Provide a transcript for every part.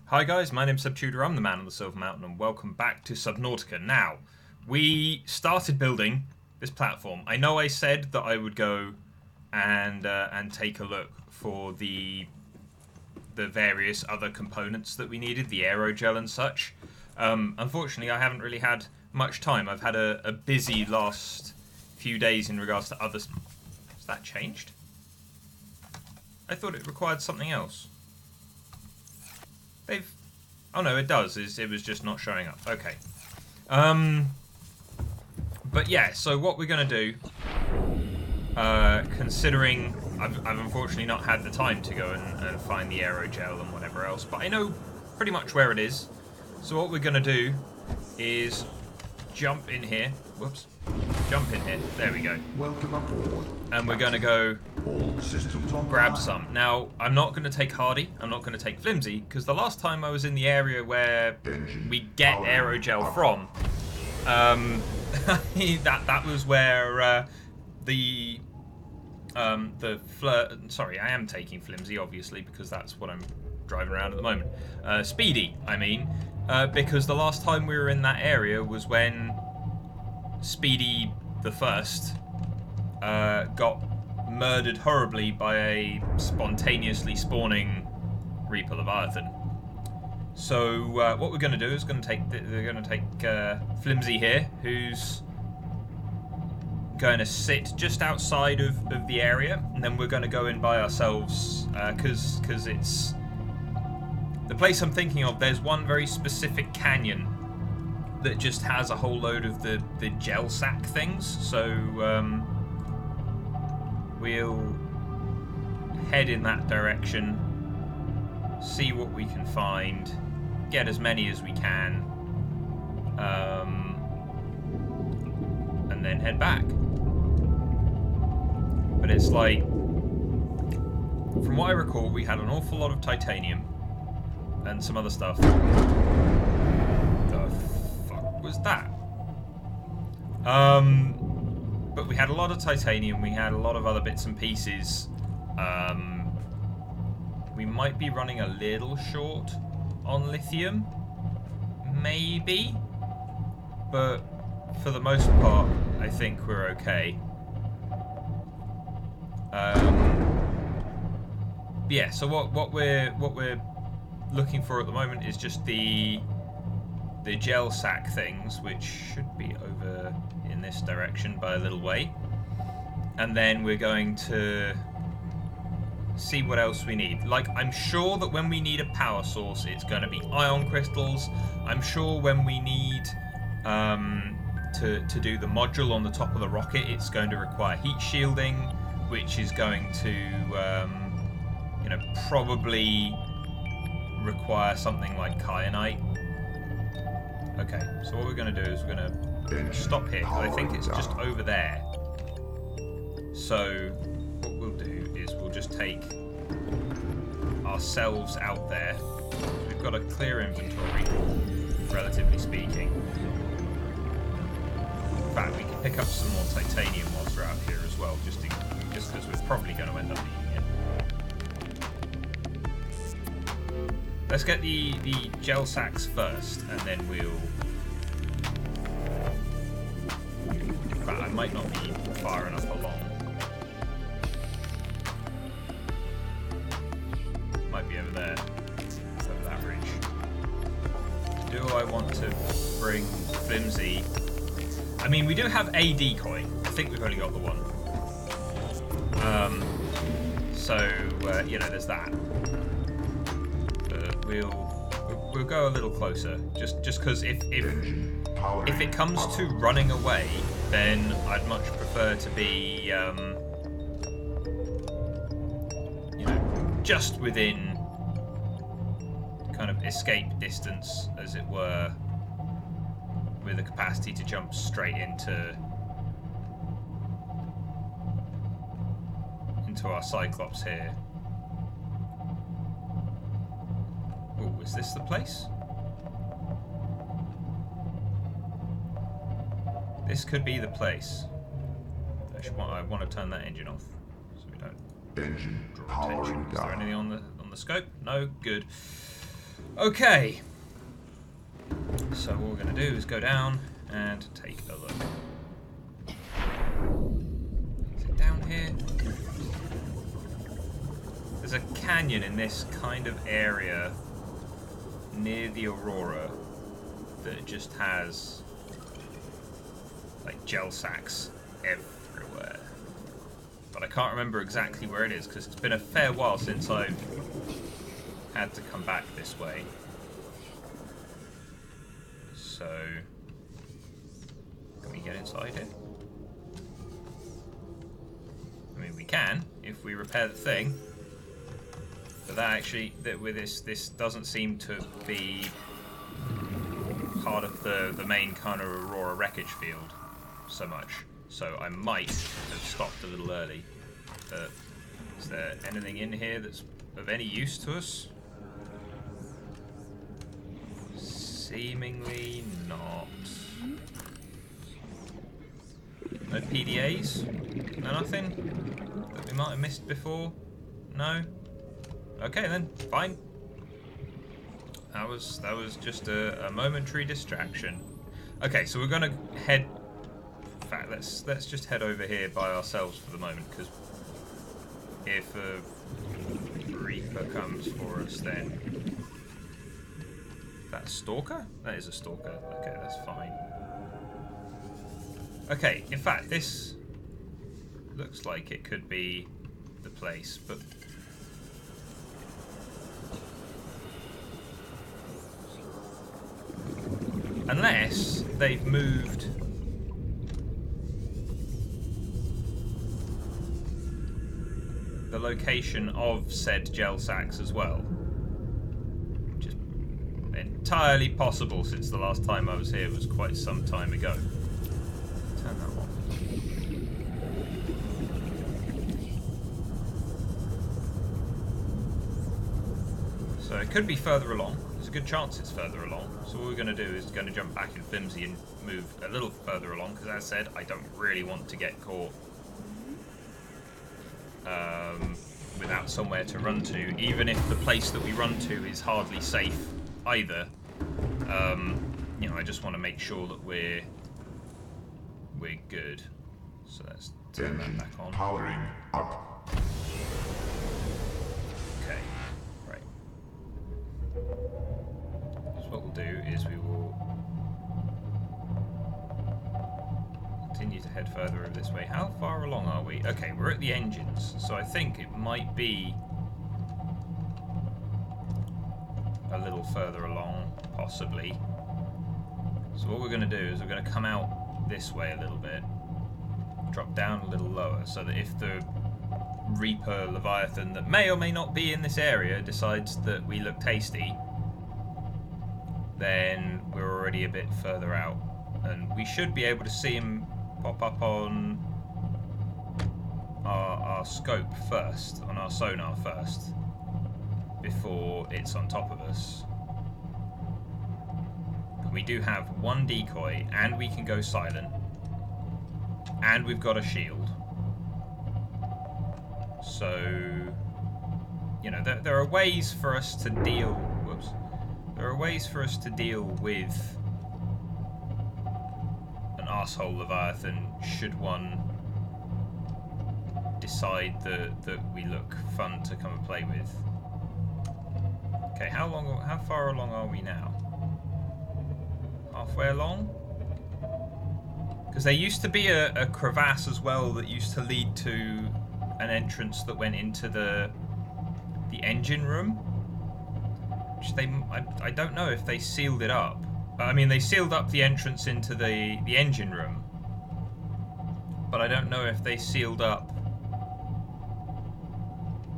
Hi guys, my name's Subnautica, I'm the man on the Silver Mountain, and welcome back to Subnautica. Now, we started building this platform. I know I said that I would go and take a look for the various other components that we needed, the aerogel and such. Unfortunately, I haven't really had much time. I've had a busy last few days in regards to others. Has that changed? I thought it required something else. Oh no, it does. It was just not showing up. Okay. But yeah, so what we're going to do, considering I've unfortunately not had the time to go and find the aerogel and whatever else, but I know pretty much where it is. So what we're going to do is jump in here. Whoops. Jump in here. There we go. Welcome aboard. And we're going to go All systems online. grab some. Now, I'm not going to take Hardy. I'm not going to take Flimsy, because the last time I was in the area where we get aerogel from, that was where sorry, I am taking Flimsy, obviously, because that's what I'm driving around at the moment. Speedy, I mean, because the last time we were in that area was when Speedy the First got murdered horribly by a spontaneously spawning Reaper Leviathan. So what we're going to do is we're going to take Flimsy here, who's going to sit just outside of the area, and then we're going to go in by ourselves because it's the place I'm thinking of. There's one very specific canyon that just has a whole load of the gel sac things, so we'll head in that direction, see what we can find, get as many as we can, and then head back. But it's like, from what I recall, we had an awful lot of titanium and some other stuff. The fuck was that? But we had a lot of titanium, we had a lot of other bits and pieces. We might be running a little short on lithium, maybe, but for the most part, I think we're okay. Yeah, so what we're looking for at the moment is just the gel sac things, which should be over in this direction by a little way, and then we're going to see what else we need. Like, I'm sure that when we need a power source, it's going to be ion crystals. I'm sure when we need to do the module on the top of the rocket, it's going to require heat shielding, which is going to probably require something like kyanite. Okay, so what we're going to do is we're going to stop here, because I think it's just over there. So what we'll do is we'll just take ourselves out there. We've got a clear inventory, relatively speaking. In fact, we can pick up some more titanium whilst we're out here as well, just because we're probably going to end up needing it. Let's get the gel sacs first, and then we'll... In fact, I might not be far enough along. Might be over there. Over that ridge. Do I want to bring Flimsy? I mean, we do have a decoy. I think we've only got the one. There's that. But we'll go a little closer, just because if it comes to running away, then I'd much prefer to be just within kind of escape distance, as it were, with the capacity to jump straight into our Cyclops here. Oh, is this the place? This could be the place. I want to turn that engine off so we don't Engine draw powering attention. Is there down. anything on the scope? No? Good. Okay. So what we're going to do is go down and take a look. Is it down here? There's a canyon in this kind of area near the Aurora that just has like gel sacs everywhere. But I can't remember exactly where it is because it's been a fair while since I've had to come back this way. So, can we get inside here? I mean, we can if we repair the thing. But that actually, with this doesn't seem to be part of the main kind of Aurora wreckage field so much. So I might have stopped a little early. Is there anything in here that's of any use to us? Seemingly not. No PDAs? No nothing? That we might have missed before? No? Okay then, fine. That was just a momentary distraction. Okay, so we're gonna head. In fact, let's just head over here by ourselves for the moment, because if a Reaper comes for us, then is that a stalker? That is a stalker. Okay, that's fine. Okay, in fact, this looks like it could be the place, but. Unless they've moved the location of said gel sacs as well. Which is entirely possible since the last time I was here was quite some time ago. Turn that off. So it could be further along. There's a good chance it's further along. So what we're going to do is going to jump back in Flimsy and move a little further along, because as I said, I don't really want to get caught without somewhere to run to, even if the place that we run to is hardly safe either. You know, I just want to make sure that we're good. So let's turn that back on. Powering up. Okay, right. So what we'll do is we will continue to head further over this way. How far along are we? Okay, we're at the engines, so I think it might be a little further along, possibly. So what we're going to do is we're going to come out this way a little bit, drop down a little lower, so that if the Reaper Leviathan that may or may not be in this area decides that we look tasty, then we're already a bit further out, and we should be able to see him pop up on our scope first, on our sonar first, before it's on top of us. We do have one decoy, and we can go silent, and we've got a shield. So, you know, there are ways for us to deal. Whoops. There are ways for us to deal with an arsehole Leviathan should one decide that we look fun to come and play with. Okay, how far along are we now? Halfway along? Because there used to be a crevasse as well that used to lead to an entrance that went into the engine room. Which I don't know if they sealed it up. I mean, they sealed up the entrance into the engine room, but I don't know if they sealed up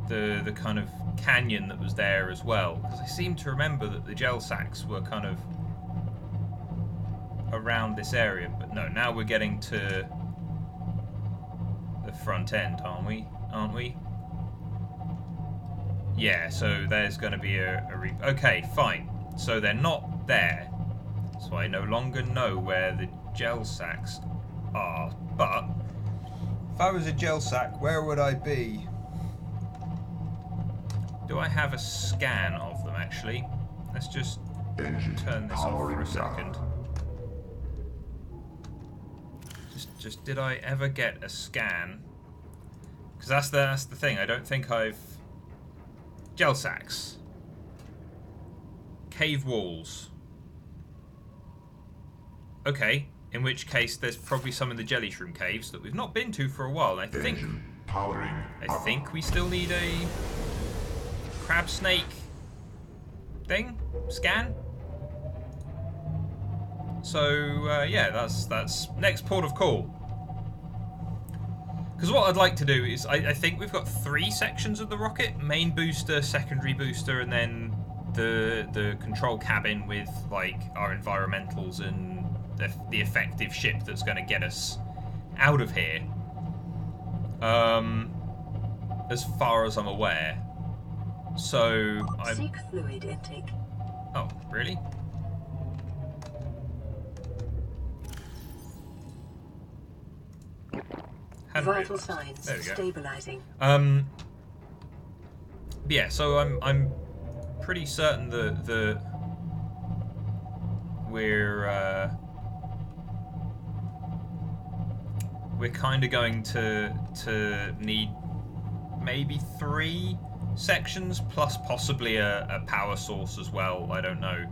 the kind of canyon that was there as well. Because I seem to remember that the gel sacs were kind of around this area, but no, now we're getting to the front end, aren't we? Yeah, so there's going to be a okay, fine. So they're not there. So I no longer know where the gel sacs are. But if I was a gel sac, where would I be? Do I have a scan of them, actually? Let's just Engine turn this off for powering a second. down. Just did I ever get a scan? Because that's the thing. I don't think I've gel sacs, cave walls. Okay, in which case there's probably some in the jelly shroom caves that we've not been to for a while. And Engine powering I think we still need a crab snake thing scan. So yeah, that's next port of call. Because what I'd like to do is, I think we've got 3 sections of the rocket: main booster, secondary booster, and then the control cabin with like our environmentals and the effective ship that's going to get us out of here. As far as I'm aware. So I'm. Seek fluid intake. Oh, really? Vital signs There we go. stabilizing. Yeah, so I'm pretty certain that we're kind of going to need maybe 3 sections plus possibly a power source as well. I don't know.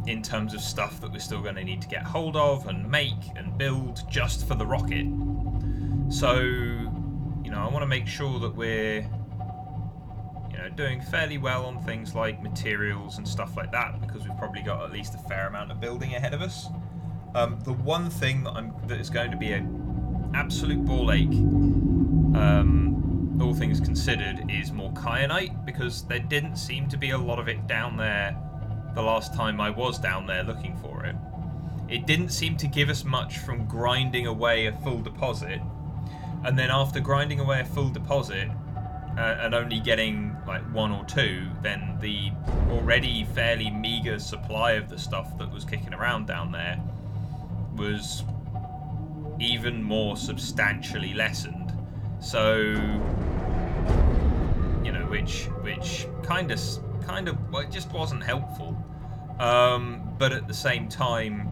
In terms of stuff that we're still going to need to get hold of and make and build just for the rocket. So, you know, I want to make sure that we're, you know, doing fairly well on things like materials and stuff like that, because we've probably got at least a fair amount of building ahead of us. The one thing that is going to be an absolute ball ache, all things considered, is more kyanite, because there didn't seem to be a lot of it down there the last time I was down there looking for it. It didn't seem to give us much from grinding away a full deposit, and then after grinding away a full deposit and only getting like 1 or 2, then the already fairly meager supply of the stuff that was kicking around down there was even more substantially lessened. So, you know, which kind of well, it just wasn't helpful. But at the same time,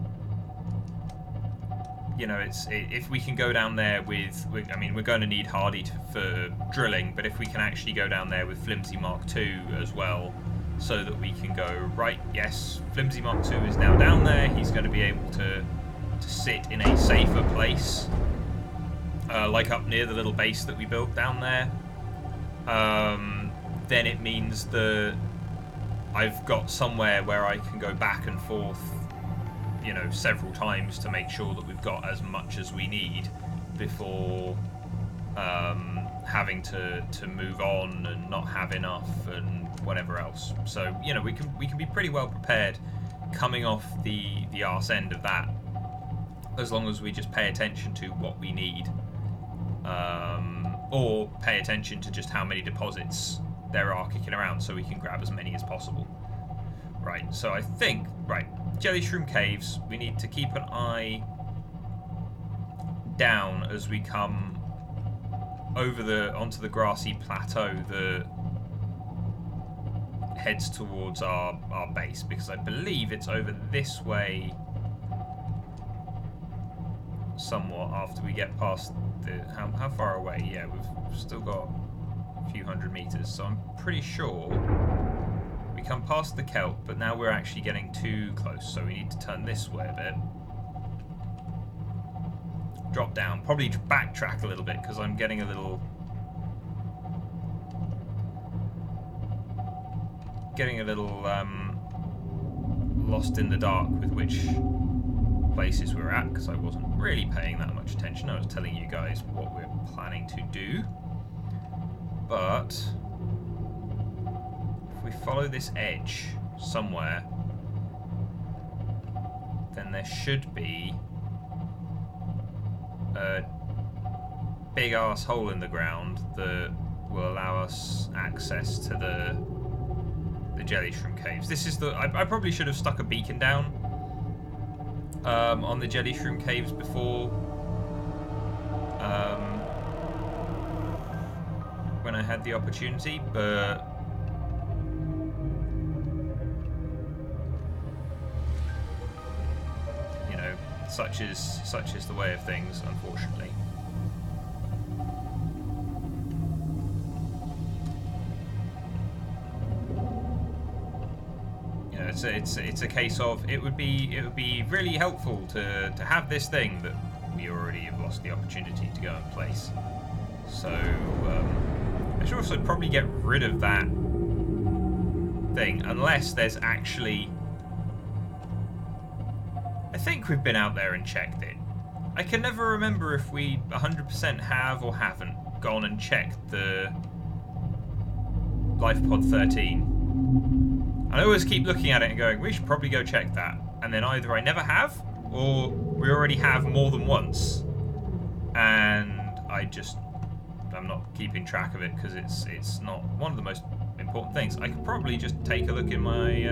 you know, if we can go down there with I mean, we're going to need Hardy for drilling, but if we can actually go down there with Flimsy Mark II as well, so that we can go, right, yes, Flimsy Mark II is now down there, he's going to be able to sit in a safer place, like up near the little base that we built down there. Then it means that I've got somewhere where I can go back and forth, you know, several times to make sure that we've got as much as we need before having to move on and not have enough and whatever else. So, you know, we can be pretty well prepared coming off the arse end of that, as long as we just pay attention to what we need, or pay attention to just how many deposits there are kicking around, so we can grab as many as possible. Right, so I think, right, Jelly Shroom Caves, we need to keep an eye down as we come over onto the grassy plateau that heads towards our base, because I believe it's over this way somewhat after we get past how far away? Yeah, we've still got a few hundred meters, so I'm pretty sure we come past the kelp, but now we're actually getting too close, so we need to turn this way a bit, drop down, probably backtrack a little bit, because I'm getting a little lost in the dark with which places we're at, because I wasn't really paying that much attention. I was telling you guys what we're planning to do. But if we follow this edge somewhere, then there should be a big ass hole in the ground that will allow us access to the Jelly Shroom Caves. This is I probably should have stuck a beacon down on the Jelly Shroom Caves before, when I had the opportunity, but such is the way of things, unfortunately. You know, it's a case of it would be really helpful to have this thing that we already have lost the opportunity to go and place. So I should also probably get rid of that thing, unless there's actually... I think we've been out there and checked it. I can never remember if we 100% have or haven't gone and checked the Life Pod 13. I always keep looking at it and going, we should probably go check that. And then either I never have, or we already have more than once. And I'm not keeping track of it because it's not one of the most important things. I could probably just take a look in my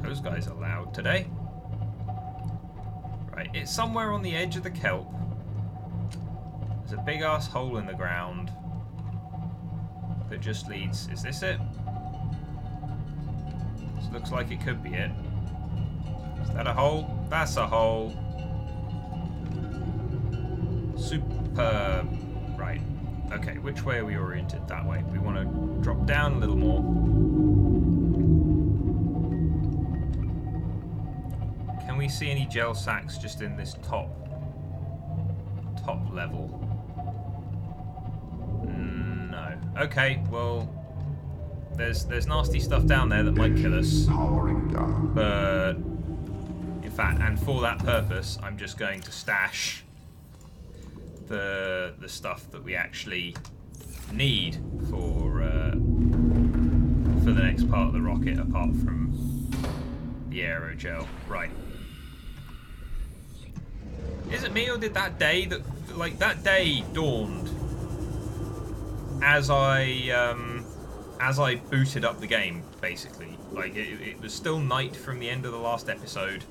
those guys are loud today. Right, it's somewhere on the edge of the kelp. There's a big ass hole in the ground that just leads... Is this it? This looks like it could be it. Is that a hole? That's a hole. Superb. Right. Okay, which way are we oriented? That way. We want to drop down a little more. Can we see any gel sacs just in this top level? No. Okay, well, there's nasty stuff down there that might kill us. Powering down. But in fact, and for that purpose, I'm just going to stash the stuff that we actually need for the next part of the rocket, apart from the aerogel. Right. Is it me, or did that day that day dawned as I booted up the game, basically? Like it was still night from the end of the last episode.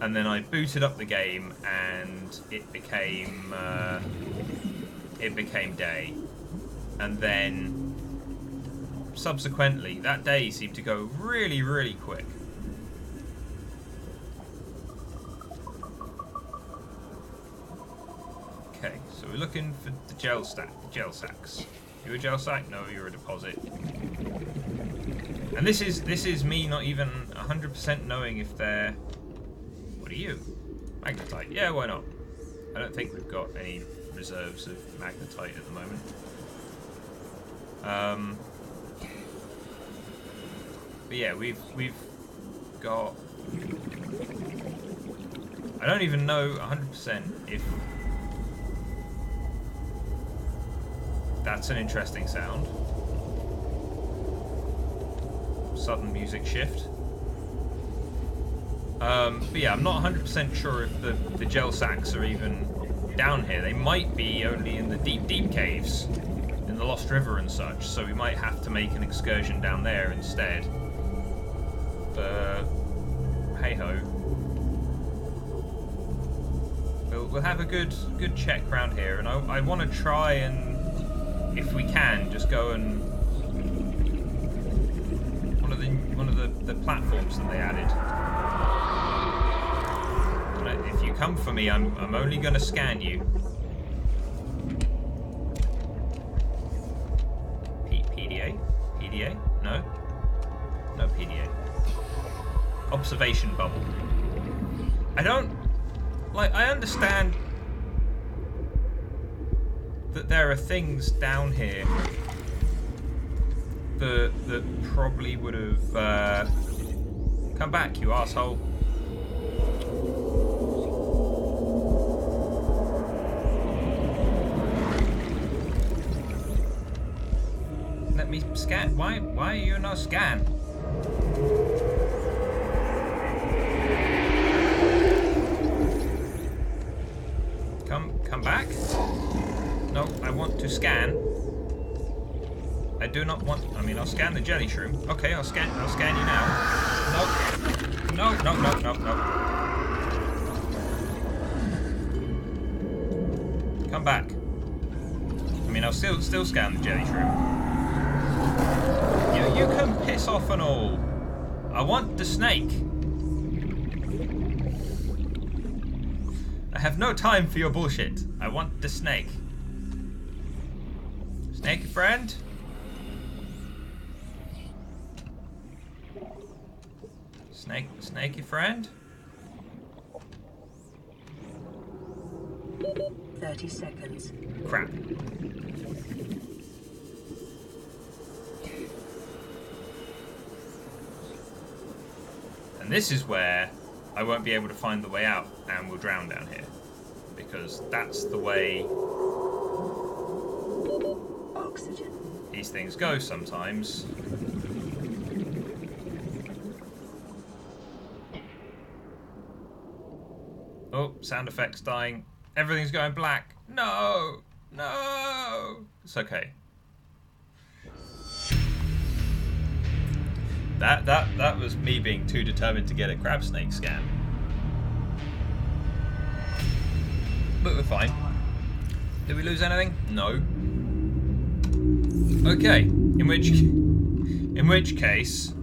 And then I booted up the game, and it became day. And then subsequently, that day seemed to go really, really quick. Okay, so we're looking for the gel sacs. You a gel sac? No, you're a deposit. And this is me not even 100% knowing if they're... What are you? Magnetite. Yeah, why not? I don't think we've got any reserves of magnetite at the moment. But yeah, we've got... I don't even know 100% if that's an interesting sound. Sudden music shift. But yeah, I'm not 100% sure if the gel sacs are even down here. They might be only in the deep caves, in the Lost River and such, so we might have to make an excursion down there instead. But hey-ho. We'll have a good check around here, and I want to try and, if we can, just go and one of the platforms that they added. If you come for me, I'm only going to scan you. PDA? PDA? No? No PDA. Observation bubble. I understand that there are things down here that probably would have... come back, you asshole. Let me scan. Why are you not scan? Come back. No, I want to scan. I do not want. I mean, I'll scan the jelly shroom. Okay, I'll scan you now. No. Come back. I mean, I'll still scan the jelly shroom. You can piss off and all. I want the snake. I have no time for your bullshit. I want the snake. Snakey friend? Snaky friend? 30 seconds. Crap. And this is where I won't be able to find the way out and we'll drown down here. Because that's the way Oxygen. these things go sometimes. Oh, sound effects dying. Everything's going black. No! No! It's okay. That was me being too determined to get a crab snake scan. But we're fine. Did we lose anything? No. Okay. In which case,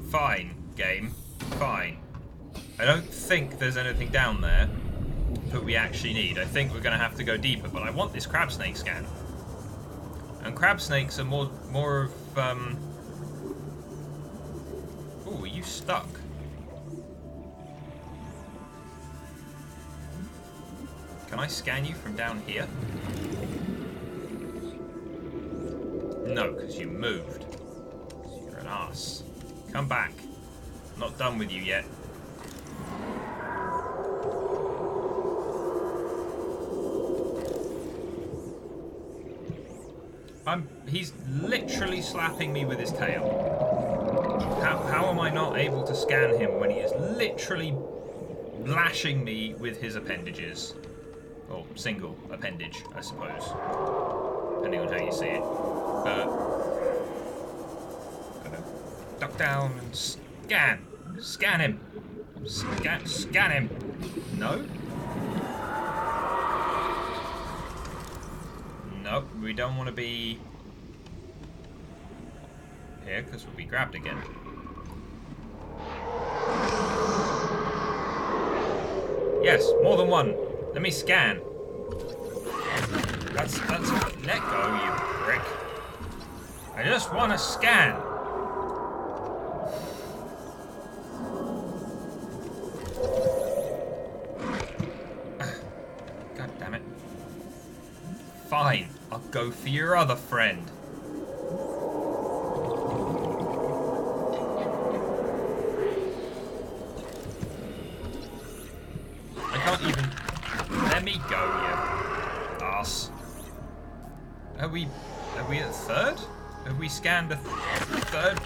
fine, game. Fine. I don't think there's anything down there that we actually need. I think we're going to have to go deeper, but I want this crab snake scan. And crab snakes are more of Ooh, are you stuck? Can I scan you from down here? No, because you moved. You're an ass. Come back. I'm not done with you yet. He's literally slapping me with his tail. How am I not able to scan him when he is literally lashing me with his appendages? Or single appendage, I suppose. Depending on how you see it. But gotta duck down and scan. Scan him. Scan him. No? Nope, we don't want to be here because we'll be grabbed again. Yes, more than one. Let me scan. That's let go, you prick. I just want to scan. God damn it. Fine, I'll go for your other friend. I can't even... Let me go, you ass. Are we at third? Have we scanned a third?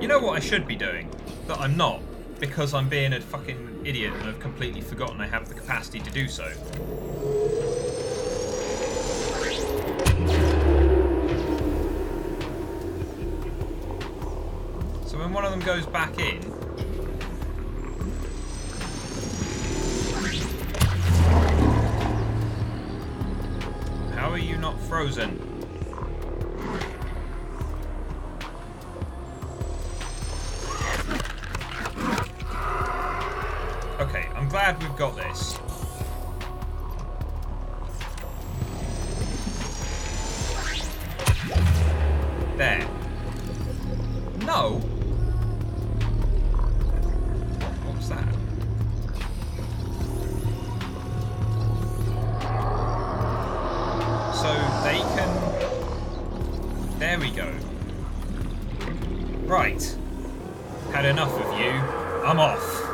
You know what I should be doing? That I'm not, because I'm being a fucking idiot and I've completely forgotten I have the capacity to do so. So when one of them goes back in, how are you not frozen? Okay, I'm glad we've got this. There. No! What was that? So they can... There we go. Right. Had enough of you. I'm off.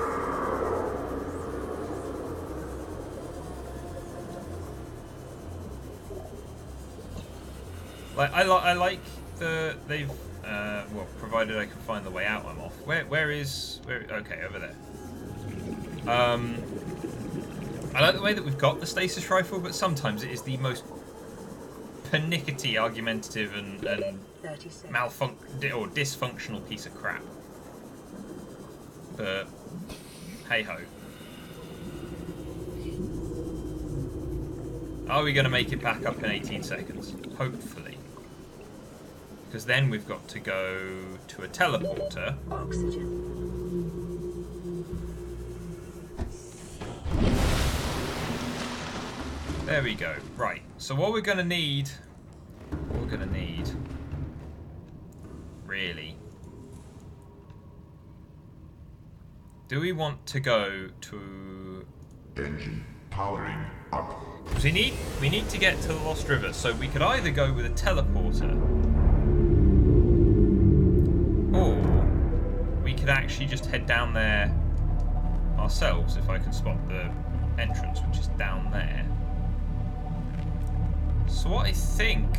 Like I like they've well, provided I can find the way out, I'm off. Where is okay, over there. I like the way that we've got the stasis rifle, but sometimes it is the most pernickety, argumentative and or dysfunctional piece of crap. But hey ho. Are we going to make it back up in 18 seconds? Hopefully. Because then we've got to go to a teleporter. Oxygen. There we go. Right. So what we're going to need... Really... Do we want to go to... Engine powering up. Because we need to get to the Lost River, so we could either go with a teleporter, or we could actually just head down there ourselves, if I can spot the entrance, which is down there. So what I think...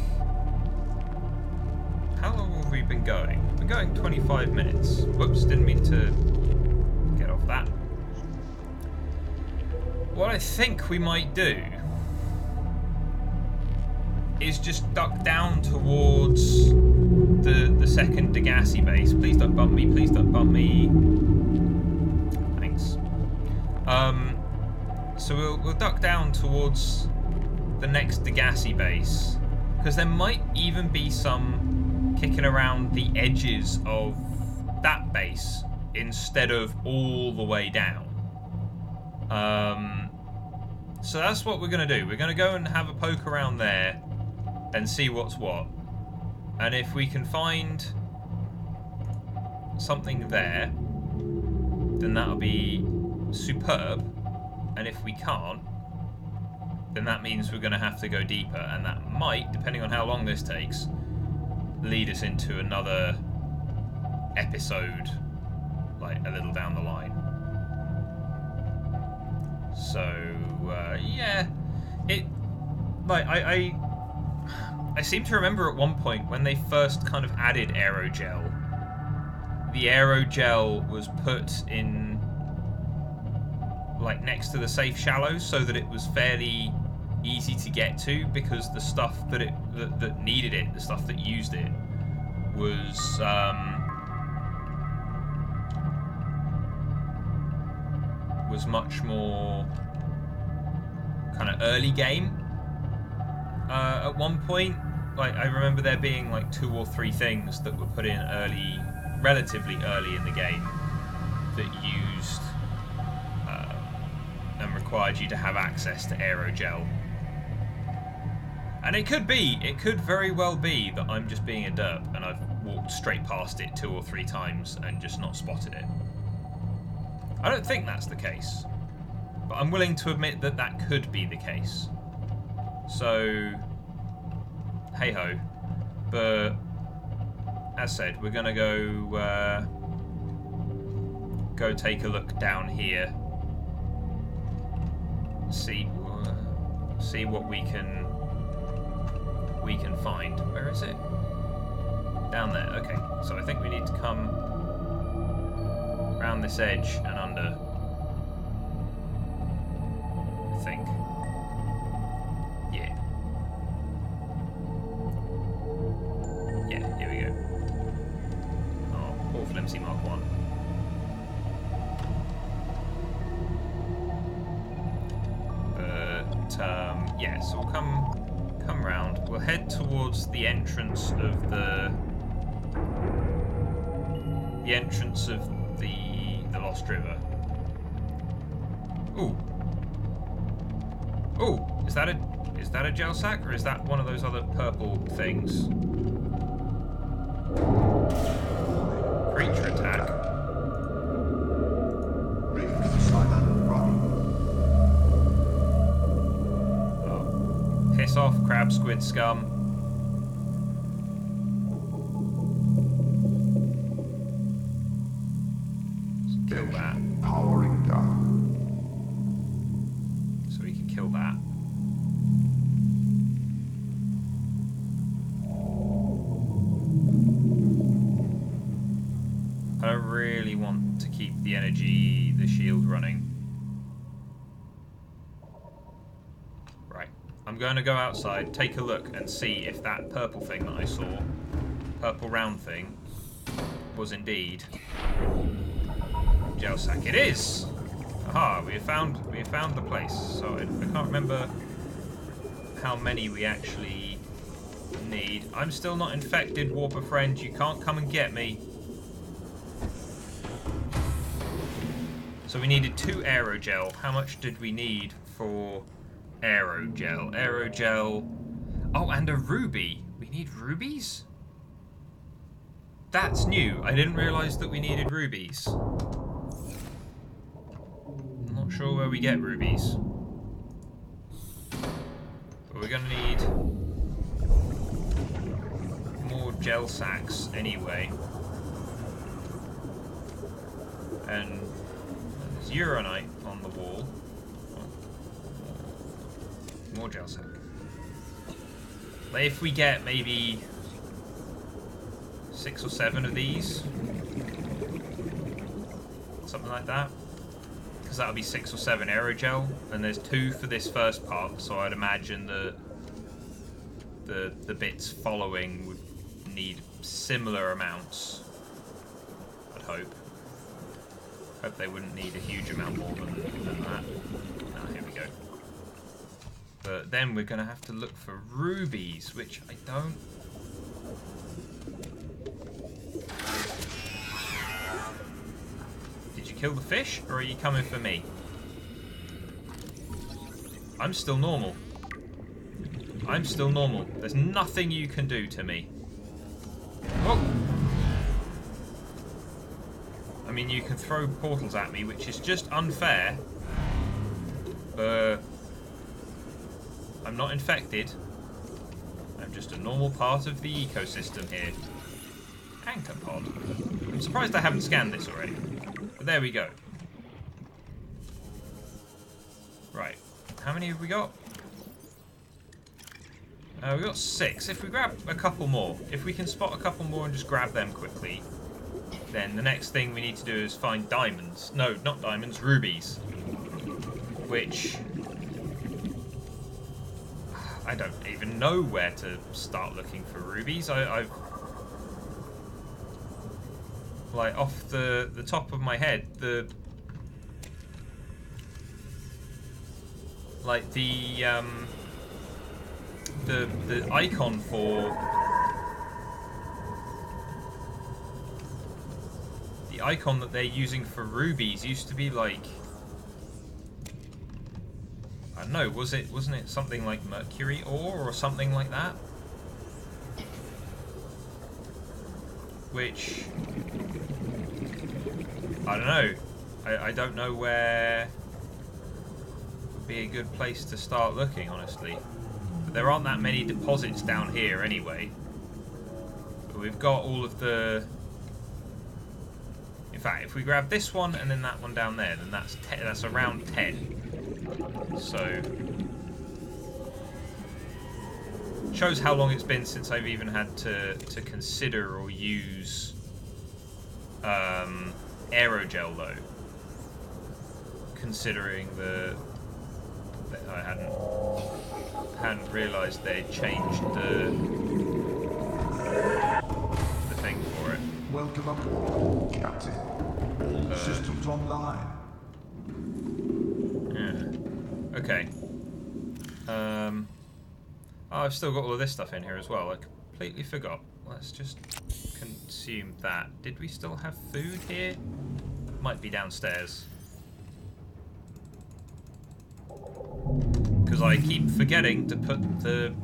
How long have we been going? We've been going 25 minutes. Whoops, didn't mean to get off that. What I think we might do is just duck down towards the second Degassi base. Please don't bump me, please don't bump me. Thanks. So we'll duck down towards the next Degassi base, because there might even be some kicking around the edges of that base instead of all the way down. So that's what we're going to do. We're going to go and have a poke around there and see what's what. And if we can find something there, then that'll be superb. And if we can't, then that means we're going to have to go deeper. And that might, depending on how long this takes, lead us into another episode, like a little down the line. So yeah, I seem to remember at one point when they first kind of added aerogel, the aerogel was put in like next to the safe shallows so that it was fairly easy to get to, because the stuff that needed it, the stuff that used it, was much more kind of early game. At one point, like I remember there being like 2 or 3 things that were put in early, relatively early in the game, that used and required you to have access to aerogel. And it could very well be that I'm just being a derp and I've walked straight past it 2 or 3 times and just not spotted it. I don't think that's the case, but I'm willing to admit that that could be the case. So, hey ho. But as said, we're gonna go take a look down here. See what we can find. Where is it? Down there. Okay. So I think we need to come around this edge and under. I think. Yeah. Yeah, here we go. Oh, poor flimsy Mark 1. But yeah, so we'll come round. We'll head towards the entrance of the Lost River. Ooh. Ooh, is that a gel sac, or is that one of those other purple things? Creature attack. Oh. Piss off, crab squid scum. Kill that. Powering down. So we can kill that. I don't really want to keep the shield running. Right. I'm going to go outside, take a look, and see if that purple thing that I saw, purple round thing, was indeed gel sac. It is! Aha, we have found the place. So I can't remember how many we actually need... I'm still not infected, Warper friend. You can't come and get me. So we needed 2 aerogel. How much did we need for aerogel? Aerogel... Oh, and a ruby. We need rubies? That's new. I didn't realise that we needed rubies. I'm not sure where we get rubies. But we're going to need more gel sacs anyway. And there's uranite on the wall. More gel sac. But if we get maybe 6 or 7 of these, something like that, because that'll be 6 or 7 aerogel, and there's 2 for this first part, so I'd imagine the bits following would need similar amounts. I'd hope. Hope they wouldn't need a huge amount more than that. Ah, here we go. But then we're going to have to look for rubies, which I don't... Did you kill the fish, or are you coming for me? I'm still normal. I'm still normal. There's nothing you can do to me. Oh! I mean, you can throw portals at me, which is just unfair. I'm not infected. I'm just a normal part of the ecosystem here. Anchor pod. I'm surprised I haven't scanned this already. But there we go. Right. How many have we got? We've got 6. If we grab a couple more, if we can spot a couple more and just grab them quickly, then the next thing we need to do is find diamonds. No, not diamonds, rubies. Which... I don't even know where to start looking for rubies. I've like off the top of my head, the icon for the icon that they're using for rubies used to be like, I don't know, wasn't it something like mercury ore or something like that? Which I don't know. I don't know where would be a good place to start looking, honestly. But there aren't that many deposits down here anyway. But we've got all of the... In fact, if we grab this one and then that one down there, then that's around 10. So... shows how long it's been since I've even had to consider or use aerogel, though. Considering that I hadn't realised they'd changed the thing for it. Welcome aboard, Captain. All systems online. Yeah. Okay. Oh, I've still got all of this stuff in here as well. I completely forgot. Let's just consume that. Did we still have food here? Might be downstairs. Because I keep forgetting to put the...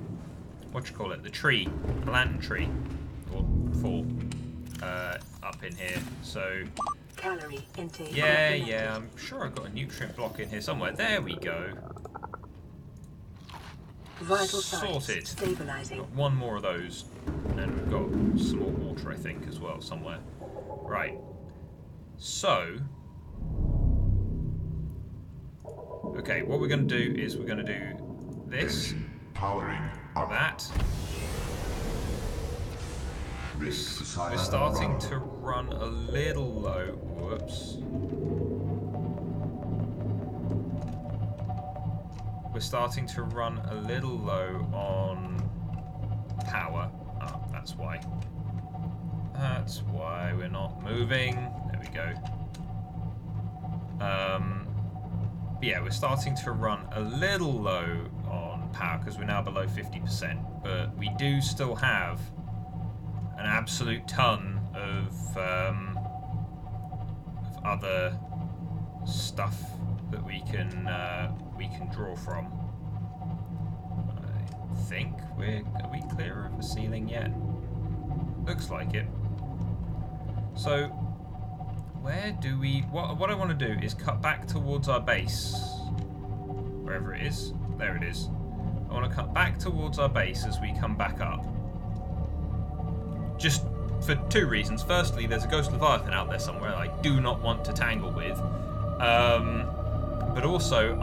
the tree. The lantern tree. Or fall. Up in here. So... Calorie intake. Yeah, I'm sure I've got a nutrient block in here somewhere. There we go. Vital signs Sorted. stabilizing. Got one more of those, and we've got some more water, I think, as well, somewhere. Right. So... okay, what we're going to do is we're going to do this. Powering up. That. Risk We're silent starting run. to run a little low. Whoops. We're starting to run a little low on power. Oh, that's why. That's why we're not moving. There we go. Yeah, we're starting to run a little low on power because we're now below 50%, but we do still have an absolute ton of other stuff that we can draw from. I think are we clear of the ceiling yet? Looks like it. So where do we? What I want to do is cut back towards our base, wherever it is. There it is. I want to cut back towards our base as we come back up. Just for two reasons. Firstly, there's a ghost leviathan out there somewhere I do not want to tangle with. But also,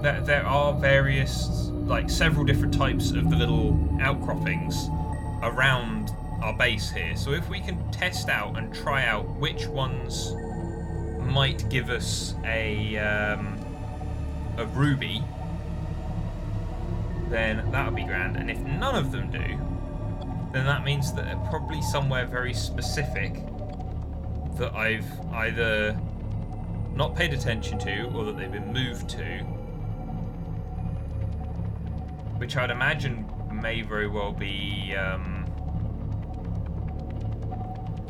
there are various, like several different types of the little outcroppings around our base here. So if we can test out and try out which ones might give us a ruby, then that would be grand. And if none of them do, then that means that they're probably somewhere very specific that I've either not paid attention to or that they've been moved to, which I'd imagine may very well be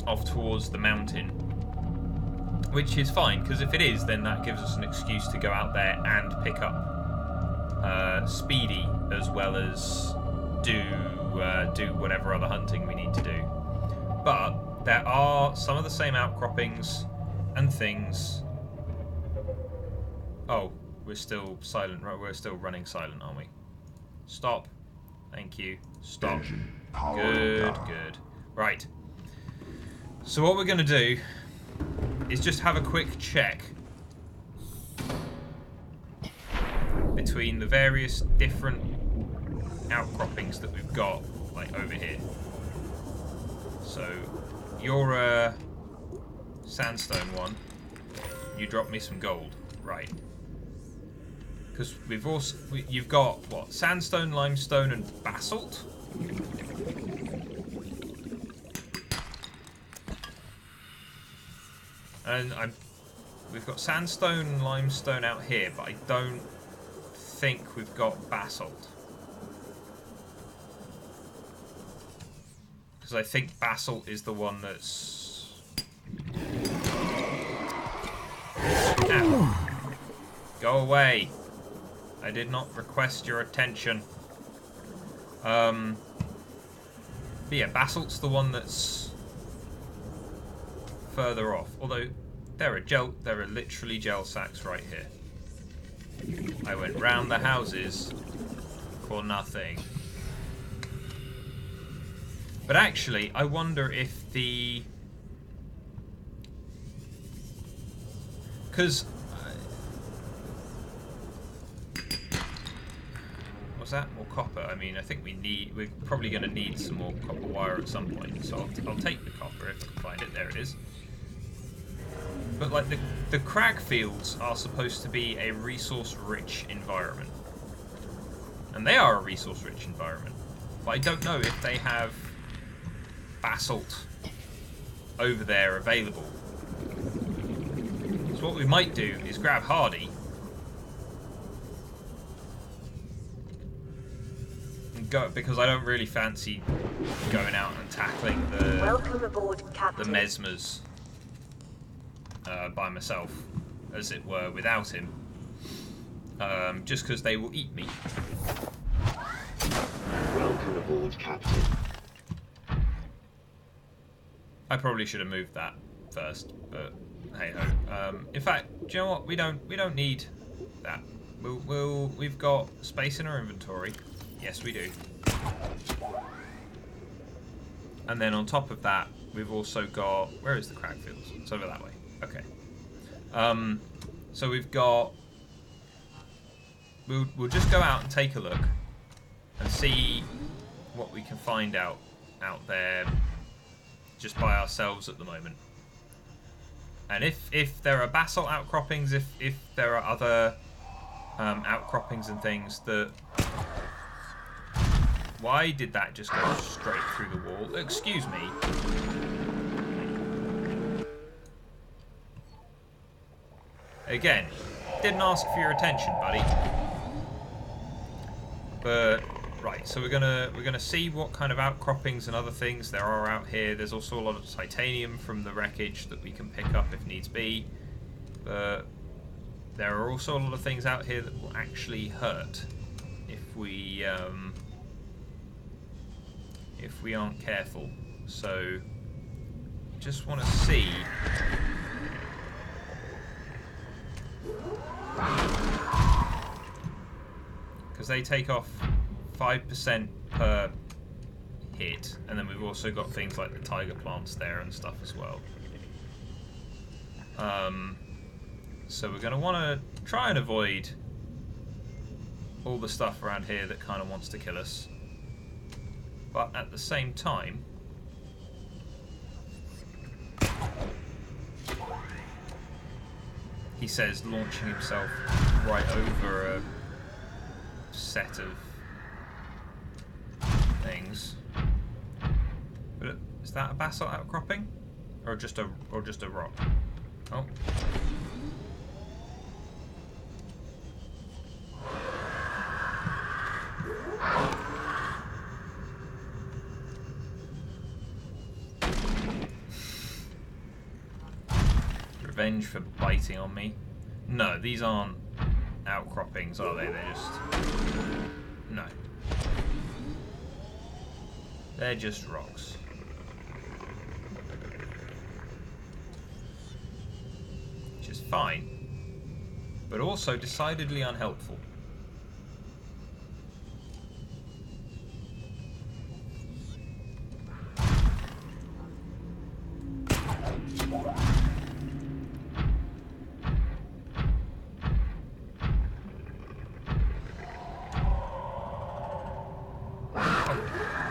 off towards the mountain, which is fine, because if it is, then that gives us an excuse to go out there and pick up Speedy, as well as do whatever other hunting we need to do. But there are some of the same outcroppings and things. Oh, we're still silent, right? We're still running silent, aren't we? Stop. Thank you. Stop. Engine powered Good, down. good. Right. So what we're going to do is just have a quick check between the various different outcroppings that we've got, like over here. So you're a sandstone one. You dropped me some gold, right? Because you've got what? Sandstone, limestone, and basalt. And we've got sandstone and limestone out here, but I don't think we've got basalt. Because I think basalt is the one that's... Ow. Go away. I did not request your attention. But yeah, basalt's the one that's further off. Although there are literally gel sacks right here. I went round the houses for nothing. But actually, I wonder if the... Because... what's that? More copper. I mean, I think we're probably going to need some more copper wire at some point. So I'll take the copper if I can find it. There it is. But like the crag fields are supposed to be a resource-rich environment. And they are a resource-rich environment. But I don't know if they have basalt over there available. So what we might do is grab Hardy and go, because I don't really fancy going out and tackling Welcome aboard, the Captain. mesmers by myself, as it were, without him. Just because they will eat me. Welcome aboard, Captain. I probably should have moved that first, but hey ho. In fact, do you know what? We don't need that. We've got space in our inventory. Yes, we do. And then on top of that, we've also got, where is the crag fields? It's over that way. Okay. So we've got. We'll just go out and take a look and see what we can find out there just by ourselves at the moment. And if there are basalt outcroppings, if there are other outcroppings and things that... Why did that just go straight through the wall? Excuse me. Again, didn't ask for your attention, buddy. But right, so we're gonna see what kind of outcroppings and other things there are out here. There's also a lot of titanium from the wreckage that we can pick up if needs be. But there are also a lot of things out here that will actually hurt if we aren't careful. So just want to see. Because they take off 5% per hit, and then we've also got things like the tiger plants there and stuff as well. So we're going to want to try and avoid all the stuff around here that kind of wants to kill us. But at the same time, he says, launching himself right over a set of things. But is that a basalt outcropping, or just a rock? Oh. Revenge for biting on me. No, these aren't outcroppings, are they? They're just... No. They're just rocks. Which is fine, but also decidedly unhelpful.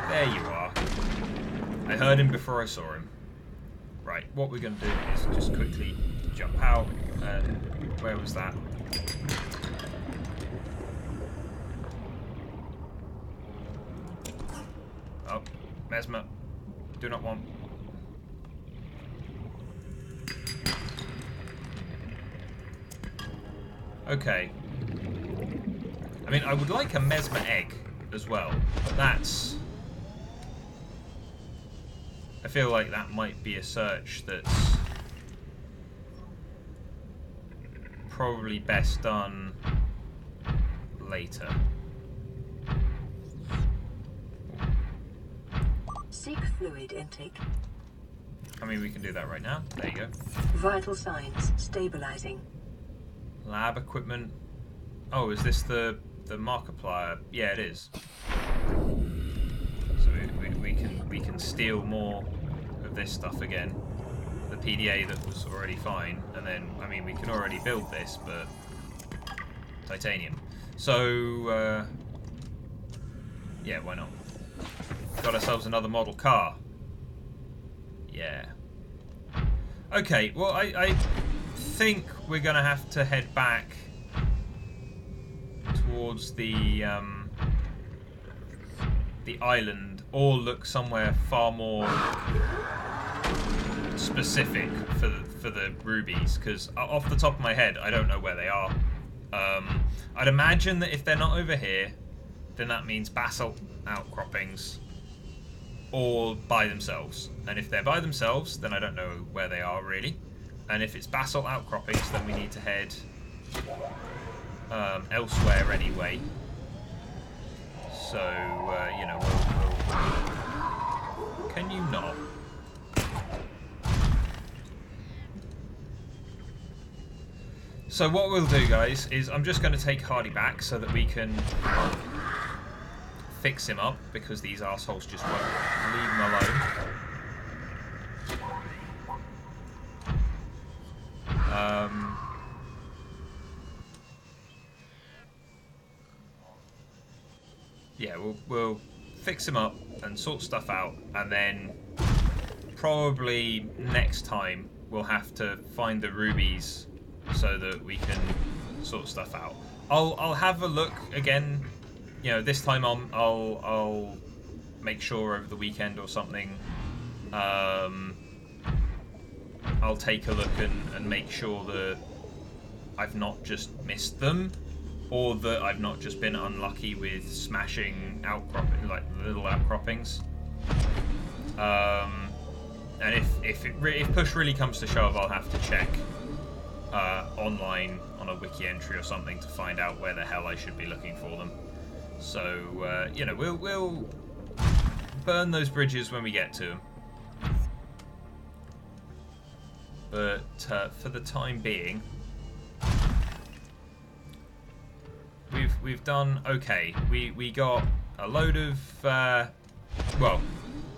There you are. I heard him before I saw him. Right, what we're going to do is just quickly jump out. And where was that? Oh, Mesmer. Do not want. Okay. I mean, I would like a Mesmer egg as well, but that's... I feel like that might be a search that's probably best done later. Seek fluid intake. I mean, we can do that right now. There you go. Vital signs stabilizing. Lab equipment. Oh, is this the Markiplier? Yeah, it is. So we can steal more of this stuff again. The PDA that was already fine, and then I mean we can already build this, but titanium. So yeah, why not? Got ourselves another model car. Yeah. Okay, well I think we're gonna have to head back towards the island, or look somewhere far more specific for the rubies, because off the top of my head I don't know where they are. I'd imagine that if they're not over here, then that means basalt outcroppings all by themselves, and if they're by themselves, then I don't know where they are really, and if it's basalt outcroppings, then we need to head elsewhere anyway. So you know, we'll... Can you not? So what we'll do, guys, is I'm just going to take Hardy back so that we can fix him up, because these assholes just won't leave him alone. Yeah, we'll fix him up and sort stuff out, and then probably next time we'll have to find the rubies so that we can sort stuff out. I'll have a look again. You know, this time I'll make sure over the weekend or something. I'll take a look and make sure that I've not just missed them. or that I've not just been unlucky with smashing outcropping, like little outcroppings. And if push really comes to shove, I'll have to check online on a wiki entry or something to find out where the hell I should be looking for them. So you know, we'll burn those bridges when we get to them. But for the time being, we've done okay. We got a load of well,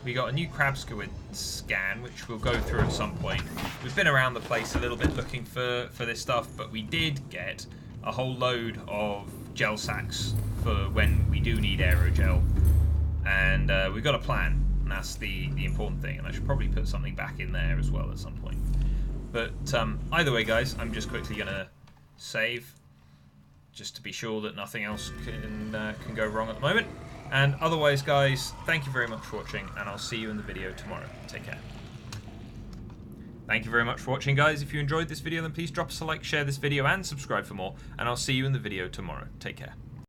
we got a new crab squid scan, which we'll go through at some point. We've been around the place a little bit looking for this stuff, but we did get a whole load of gel sacs for when we do need aerogel, and we've got a plan, and that's the important thing. And I should probably put something back in there as well at some point. But either way, guys, I'm just quickly gonna save, just to be sure that nothing else can go wrong at the moment. And otherwise, guys, thank you very much for watching, and I'll see you in the video tomorrow. Take care. Thank you very much for watching, guys. If you enjoyed this video, then please drop us a like, share this video, and subscribe for more. And I'll see you in the video tomorrow. Take care.